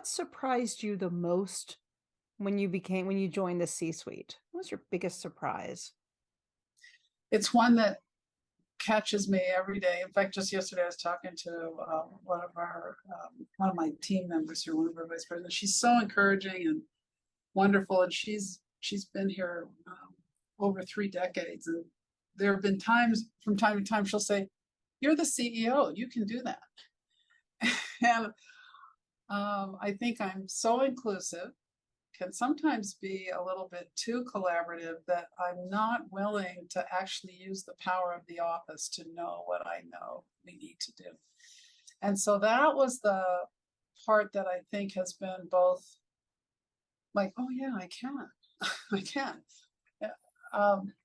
What surprised you the most when you joined the C-suite? What was your biggest surprise? It's one that catches me every day. In fact, just yesterday I was talking to one of my team members here, one of our vice presidents. She's so encouraging and wonderful, and she's been here over 3 decades. And there have been times from time to time she'll say, "You're the CEO, you can do that." And I think I'm so inclusive, can sometimes be a little bit too collaborative, that I'm not willing to actually use the power of the office to know what I know we need to do. And so that was the part that I think has been both like, oh yeah, I can, I can.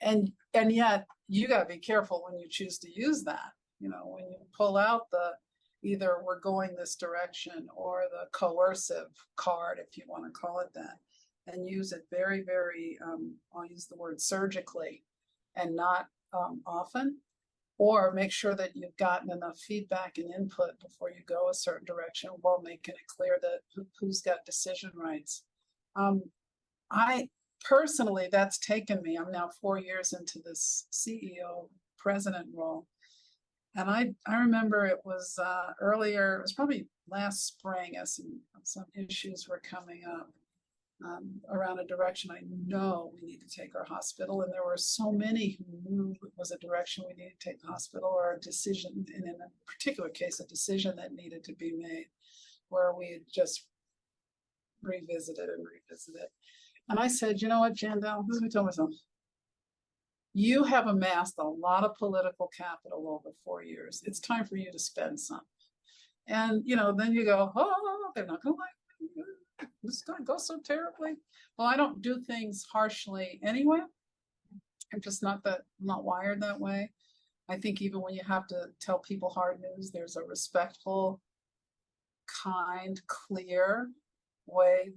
And yet you got to be careful when you choose to use that. You know, when you pull out the either we're going this direction or the coercive card, if you want to call it that, and use it very, very, I'll use the word surgically and not often, or make sure that you've gotten enough feedback and input before you go a certain direction while making it clear that who's got decision rights. I personally, that's taken me, I'm now 4 years into this CEO president role. And I remember it was earlier, it was probably last spring, as some issues were coming up around a direction I know we need to take our hospital. And there were so many who knew it was a direction we needed to take the hospital, or a decision, and in a particular case, a decision that needed to be made, where we had just revisited and revisited. And I said, you know what, Jandel, this is what I told myself. You have amassed a lot of political capital over 4 years. It's time for you to spend some. And, you know, then you go, oh, they're not going to like me. This is going to go so terribly. Well, I don't do things harshly anyway. I'm just not wired that way. I think even when you have to tell people hard news, there's a respectful, kind, clear way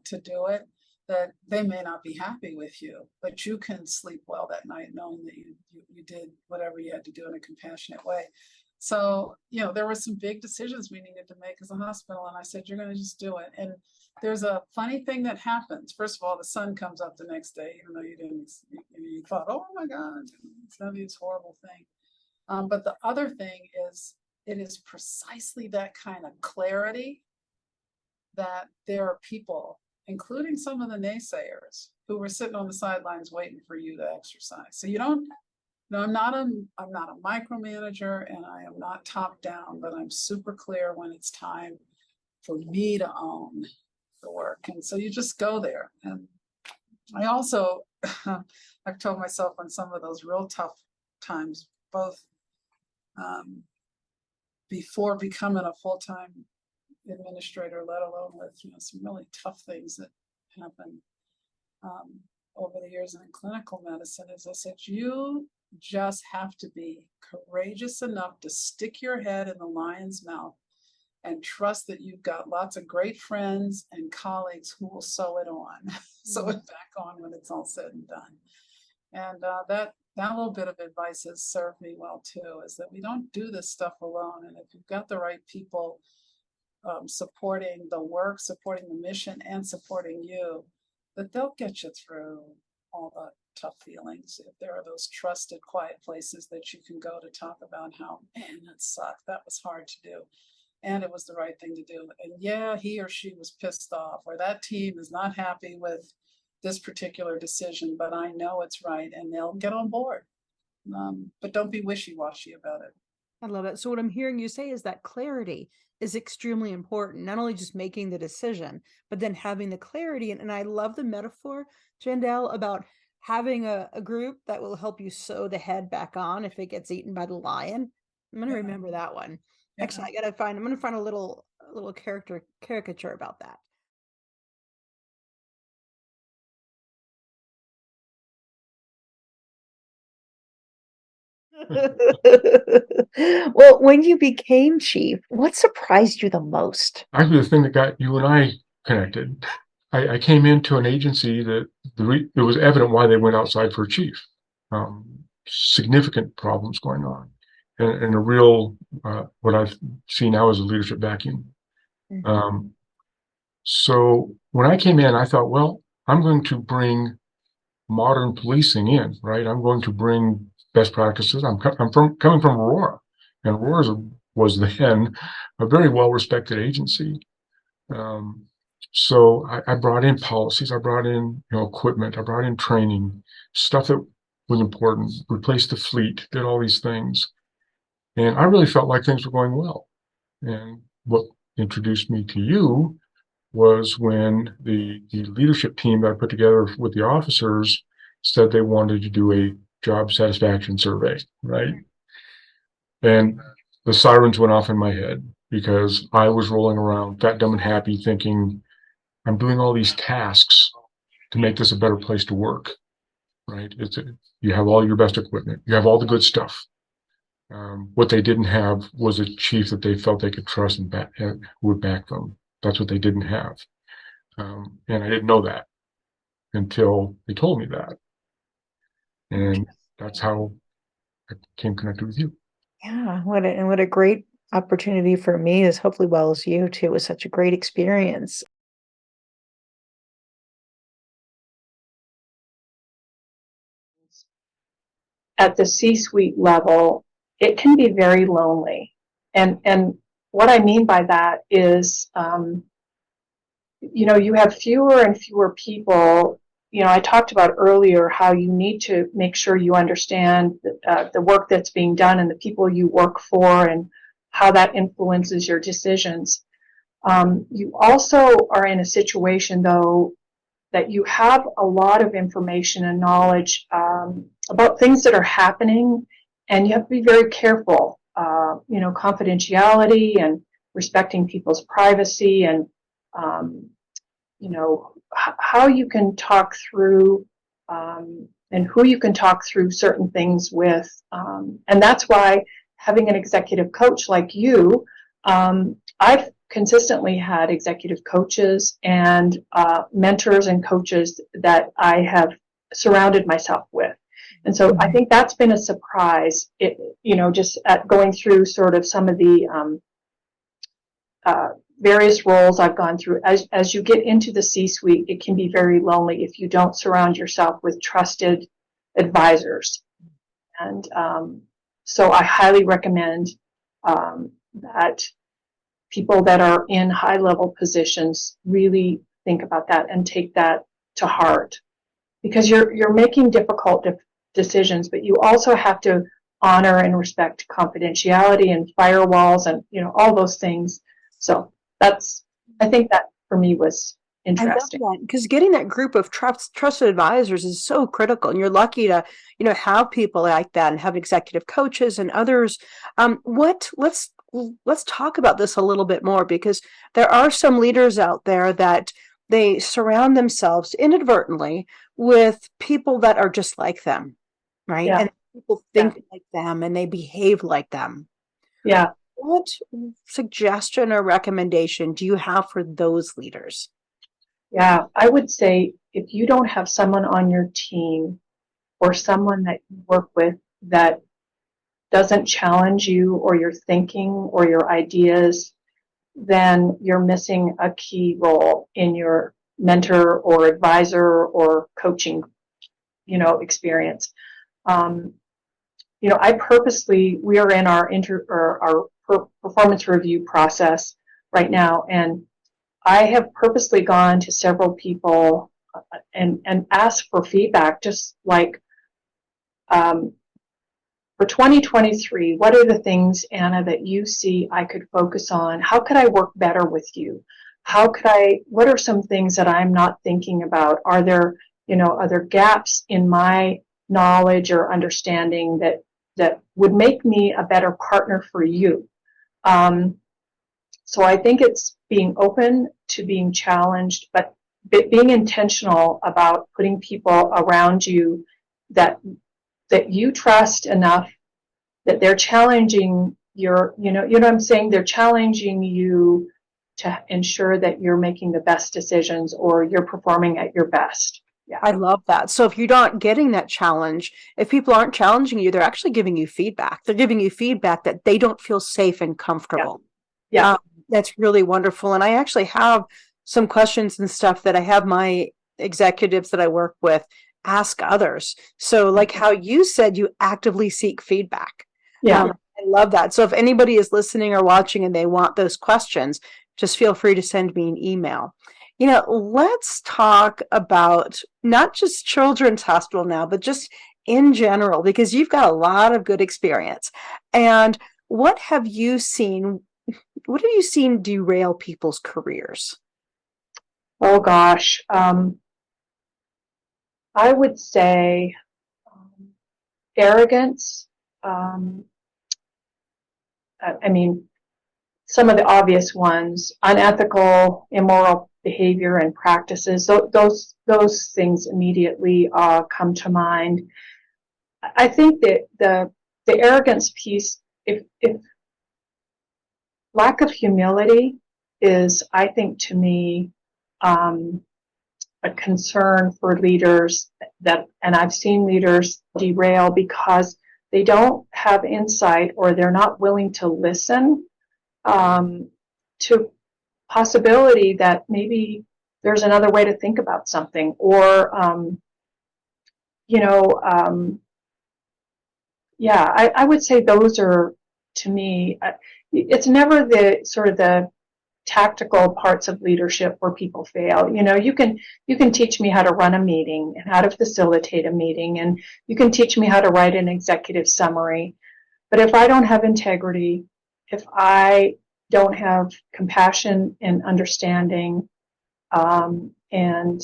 to do it, that they may not be happy with you, but you can sleep well that night knowing that you did whatever you had to do in a compassionate way. So, you know, there were some big decisions we needed to make as a hospital, and I said, you're going to just do it. And there's a funny thing that happens. First of all, the sun comes up the next day, even though you thought, oh my God, it's going to be this horrible thing. But the other thing is, it is precisely that kind of clarity that there are people, including some of the naysayers, who were sitting on the sidelines waiting for you to exercise. So you don't, no, I'm not a micromanager, and I am not top down, but I'm super clear when it's time for me to own the work. And so you just go there. And I also, I've told myself on some of those real tough times, both before becoming a full-time administrator, let alone with, you know, some really tough things that happen over the years in clinical medicine, is I said, you just have to be courageous enough to stick your head in the lion's mouth and trust that you've got lots of great friends and colleagues who will sew it on, sew it back on when it's all said and done. And that little bit of advice has served me well too, is that we don't do this stuff alone. And if you've got the right people supporting the work, supporting the mission, and supporting you, that they'll get you through all the tough feelings. If there are those trusted, quiet places that you can go to talk about how, man, that sucked, that was hard to do, and it was the right thing to do. And yeah, he or she was pissed off, or that team is not happy with this particular decision, but I know it's right, and they'll get on board. But don't be wishy-washy about it. I love it. So what I'm hearing you say is that clarity is extremely important, not only just making the decision, but then having the clarity. And I love the metaphor, Jandel, about having a group that will help you sew the head back on if it gets eaten by the lion. I'm going to remember that one. Yeah. Actually, I'm going to find a little caricature about that. Well, when you became chief, what surprised you the most? Actually, the thing that got you and I connected, I came into an agency that it was evident why they went outside for a chief. Significant problems going on, and a real what I see now as a leadership vacuum. So when I came in, I thought, well, I'm going to bring modern policing in, right? I'm going to bring best practices. Coming from Aurora, and Aurora was then a very well-respected agency. Um, so I brought in policies, I brought in, equipment, I brought in training, stuff that was important, replaced the fleet, did all these things. And I really felt like things were going well. And what introduced me to you was when the leadership team that I put together with the officers said they wanted to do a job satisfaction survey, right? And the sirens went off in my head because I was rolling around fat, dumb, and happy thinking, I'm doing all these tasks to make this a better place to work, right? You have all your best equipment, you have all the good stuff. What they didn't have was a chief that they felt they could trust and who would back them. That's what they didn't have. And I didn't know that until they told me that. And that's how I became connected with you. Yeah, what a great opportunity for me as hopefully well as you too. It was such a great experience. At the C-suite level, it can be very lonely. And what I mean by that is, you have fewer and fewer people. I talked about earlier how you need to make sure you understand the work that's being done and the people you work for and how that influences your decisions. You also are in a situation, though, that you have a lot of information and knowledge about things that are happening, and you have to be very careful. Confidentiality and respecting people's privacy, and how you can talk through and who you can talk through certain things with. And that's why having an executive coach like you, I've consistently had executive coaches and mentors and coaches that I have surrounded myself with. And so I think that's been a surprise, just at going through sort of some of the various roles I've gone through. As you get into the C-suite, it can be very lonely if you don't surround yourself with trusted advisors. And so I highly recommend that people that are in high-level positions really think about that and take that to heart, because you're making difficult decisions, but you also have to honor and respect confidentiality and firewalls and all those things. So I think that for me was interesting. I love that because getting that group of trusted advisors is so critical, and you're lucky to have people like that and have executive coaches and others. Let's talk about this a little bit more, because there are some leaders out there that they surround themselves inadvertently with people that are just like them, right? Yeah. And people think like them and they behave like them. Yeah. What suggestion or recommendation do you have for those leaders? Yeah, I would say if you don't have someone on your team or someone that you work with that doesn't challenge you or your thinking or your ideas, then you're missing a key role in your mentor or advisor or coaching, experience. We are in our performance review process right now, and I have purposely gone to several people and asked for feedback, just like for 2023, what are the things, Anna, that you see I could focus on? How could I work better with you? What are some things that I'm not thinking about? Are there gaps in my knowledge or understanding that would make me a better partner for you? So I think it's being open to being challenged, but being intentional about putting people around you that you trust enough that they're challenging what I'm saying? They're challenging you to ensure that you're making the best decisions or you're performing at your best. Yeah. I love that. So if you're not getting that challenge, if people aren't challenging you, they're actually giving you feedback. They're giving you feedback that they don't feel safe and comfortable. Yeah. That's really wonderful. And I actually have some questions and stuff that I have my executives that I work with ask others. So like how you said, you actively seek feedback. Yeah. I love that. So if anybody is listening or watching and they want those questions, just feel free to send me an email. Let's talk about not just Children's Hospital now, but just in general, because you've got a lot of good experience. And what have you seen? What have you seen derail people's careers? Oh gosh. I would say arrogance. I mean, some of the obvious ones: unethical, immoral behavior and practices. Those things immediately come to mind. I think that the arrogance piece, if lack of humility is, I think, to me, a concern for leaders, and I've seen leaders derail because they don't have insight, or they're not willing to listen to possibility that maybe there's another way to think about something, or I would say those are, to me, it's never the sort of the tactical parts of leadership where people fail. You can teach me how to run a meeting and how to facilitate a meeting, and you can teach me how to write an executive summary. But if I don't have integrity, if I don't have compassion and understanding, and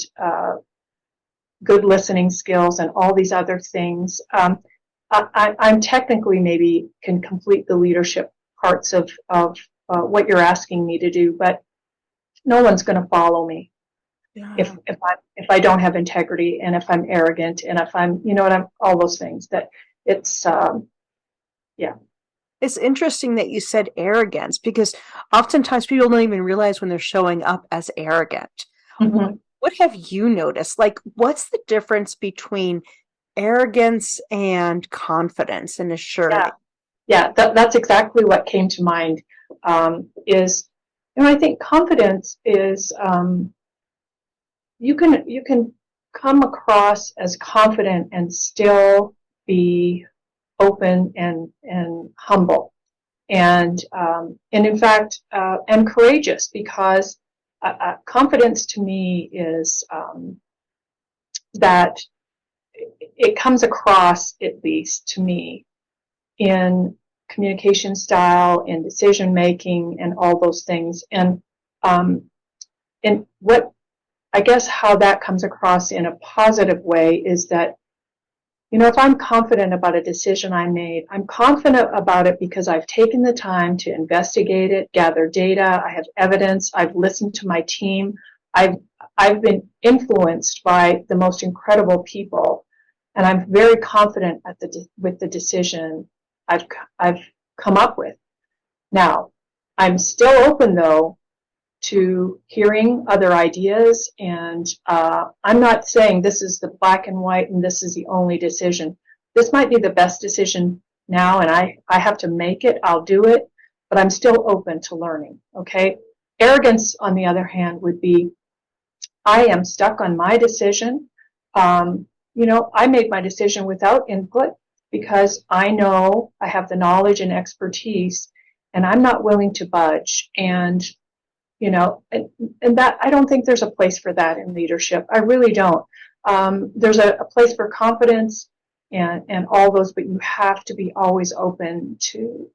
good listening skills and all these other things, I'm technically maybe can complete the leadership parts of what you're asking me to do, but no one's going to follow me if I don't have integrity, and if I'm arrogant, and if I'm, all those things. That it's It's interesting that you said arrogance, because oftentimes people don't even realize when they're showing up as arrogant. Mm-hmm. What have you noticed? Like, what's the difference between arrogance and confidence and assurity? Yeah, that's exactly what came to mind. I think confidence is, you can come across as confident and still be open and humble, and in fact, and courageous, because confidence to me is that it comes across, at least to me, in communication style, in decision making, and all those things. And what, I guess, how that comes across in a positive way is that, if I'm confident about a decision I made, I'm confident about it because I've taken the time to investigate it, gather data, I have evidence, I've listened to my team, I've been influenced by the most incredible people, and I'm very confident with the decision I've come up with. Now, I'm still open, though, to hearing other ideas, and I'm not saying this is the black and white and this is the only decision. This might be the best decision now, and I have to make it. I'll do it, but I'm still open to learning. Okay. Arrogance, on the other hand, would be, I am stuck on my decision. I made my decision without input because I know I have the knowledge and expertise, and I'm not willing to budge. And that, I don't think there's a place for that in leadership. I really don't. There's a place for confidence and all those, but you have to be always open to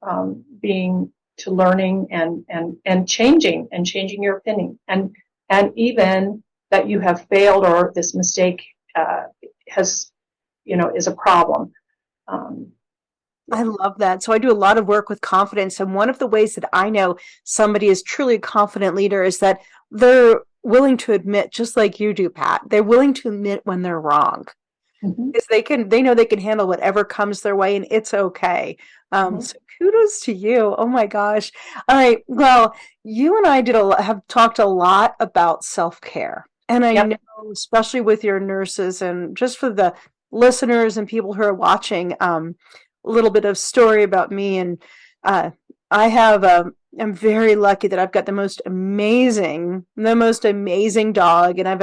learning and changing your opinion, and even that you have failed, or this mistake is a problem. I love that. So I do a lot of work with confidence. And one of the ways that I know somebody is truly a confident leader is that they're willing to admit, just like you do, Pat, they're willing to admit when they're wrong. Mm-hmm. Because they know they can handle whatever comes their way, and it's okay. So kudos to you. Oh my gosh. All right. Well, you and I have talked a lot about self-care. And I know, especially with your nurses, and just for the listeners and people who are watching, a little bit of story about me. And I have I'm very lucky that I've got the most amazing dog. And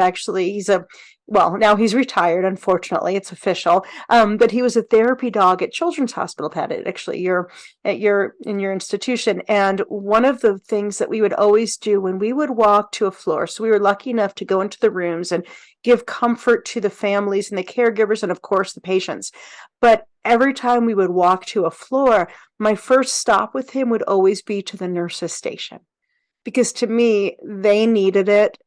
now he's retired, unfortunately, it's official. But he was a therapy dog at Children's Hospital, Pat, actually, in your institution. And one of the things that we would always do when we would walk to a floor, so we were lucky enough to go into the rooms and give comfort to the families and the caregivers and, of course, the patients. But every time we would walk to a floor, my first stop with him would always be to the nurses' station, because to me, they needed it.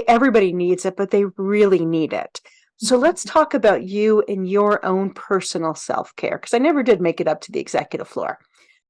Everybody needs it, but they really need it. So let's talk about you and your own personal self-care, because I never did make it up to the executive floor.